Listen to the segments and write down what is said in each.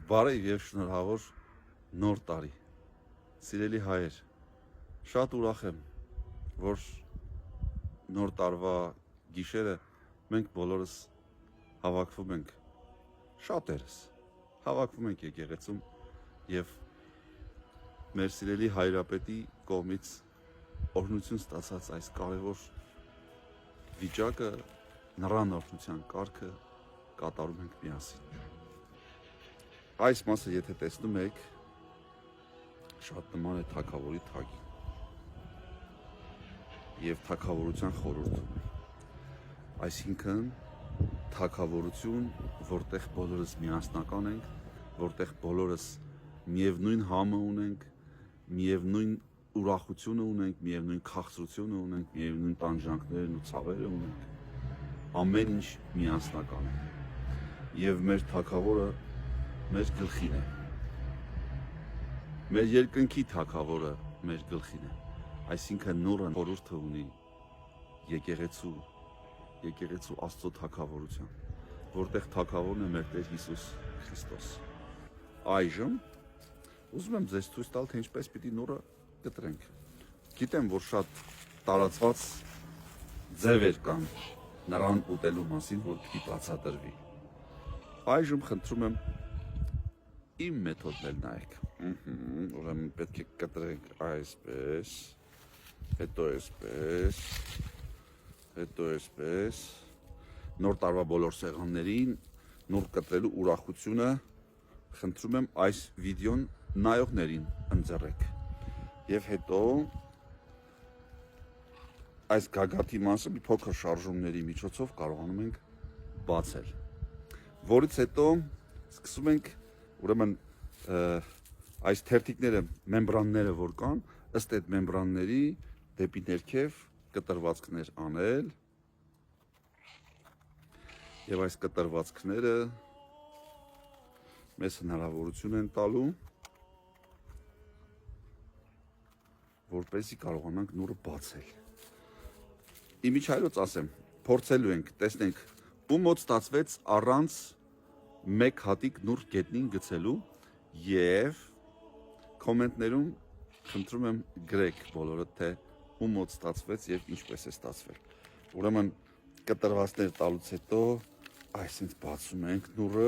Բարև եւ շնորհավոր նոր տարի։ Սիրելի հայեր, շատ ուրախ եմ, որ նոր տարվա գիշերը մենք բոլորս հավաքվում ենք, շատերս հավաքվում ենք եկեղեցում եւ մեր սիրելի հայրապետի կողմից օրհնություն ստացած այս կարևոր վիճակը, նռան օրհնության կարգը կատարում ենք միասին։ Այս մասը եթե տեսնում եք, շատ նման է թագավորի թագին եւ թագավորության խորհրդում։ Այսինքն թագավորություն, որտեղ բոլորս միասնական ենք, որտեղ բոլորս միևնույն համը ունենք, միևնույն ուրախությունը ունենք, միևնույն քաղցրությունը ունենք, միևնույն տանջանքներն ու ցավերը ունենք, ամեն ինչ միասնական է։ Եվ մեր թագավորը մեր գլխին է։ Մեր երկնքի թագավորը մեր գլխին է։ Այսինքն նորը խորհուրդը ունի եկեղեցու Աստծո թագավորության, որտեղ թագավորն է մեր Տեր Հիսուս Քրիստոս։ Այժմ ուզում եմ ձեզ ցույց տալ, թե ինչպես պիտի նորը կտրենք։ Գիտեմ, որ շատ տարածված ձևեր կան նրան ուտելու մասին, որ պիտի բացատրվի։ Այժմ խնդրում եմ իմ մեթոդն էլ նայեք։ Ուրեմն պետք է կտրենք այսպես, հետո այսպես, հետո այսպես։ Նոր տարվա բոլոր սեղաններին նոր կտրելու ուրախությունը խնդրում եմ այս վիդեոն նայողներին ընձեռեք։ Եվ հետո այս գագաթի մասը մի փոքր շարժումների միջոցով կարողանում ենք բացել։ Որից հետո սկսում ենք ուրեմն այս թերթիկները, մեմբրանները որ կան, ըստ այդ մեմբրանների դեպի ներքև կտրվածքներ անել եւ այս կտրվածքները մեզ հնարավորություն են տալու, որպեսզի կարողանանք նորը բացել։ Իմիջայլոց ասեմ, փորձելու ենք, տեսնենք ում մոտ ստացվեց առանց մեկ հատիկ նուր գետնին գցելու եւ կոմենտներում խնդրում եմ գրեք բոլորը, թե ում մոտ ստացվեց եւ ինչպես է ստացվել։ Ուրեմն կտրվածքներ տալուց հետո այսինքն բացում ենք նուրը,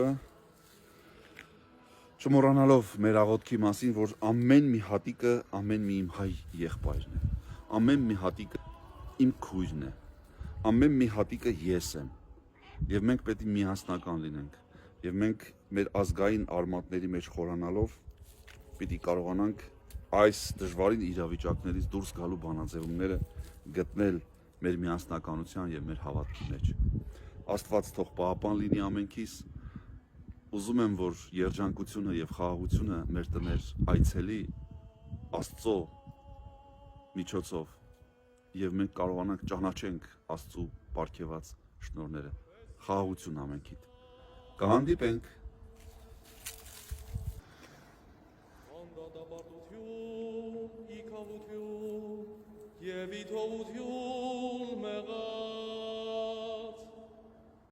չմոռանալով մեր աղոթքի մասին, որ ամեն մի հատիկը ամեն մի իմ հայ եղբայրն է, ամեն մի հատիկը իմ քույրն է, ամեն մի հատիկը ես եմ եւ մենք պետք է միասնական լինենք եւ մենք մեր ազգային արմատների մեջ խորանալով պիտի կարողանանք այս դժվարին իրավիճակներից դուրս գալու բանաձևումները գտնել մեր միասնականության եւ մեր հավատքի մեջ։ Աստված թող պահապան լինի ամենքիս։ Ուզում եմ, որ երջանկությունը եւ խաղաղությունը մեր տներ այցելի Աստծո միջոցով եւ մենք կարողանանք ճանաչենք Աստծո պարգևած շնորհները։ Խաղաղություն ամենքիդ։ Կհանդիպենք։ Եվ իթողություն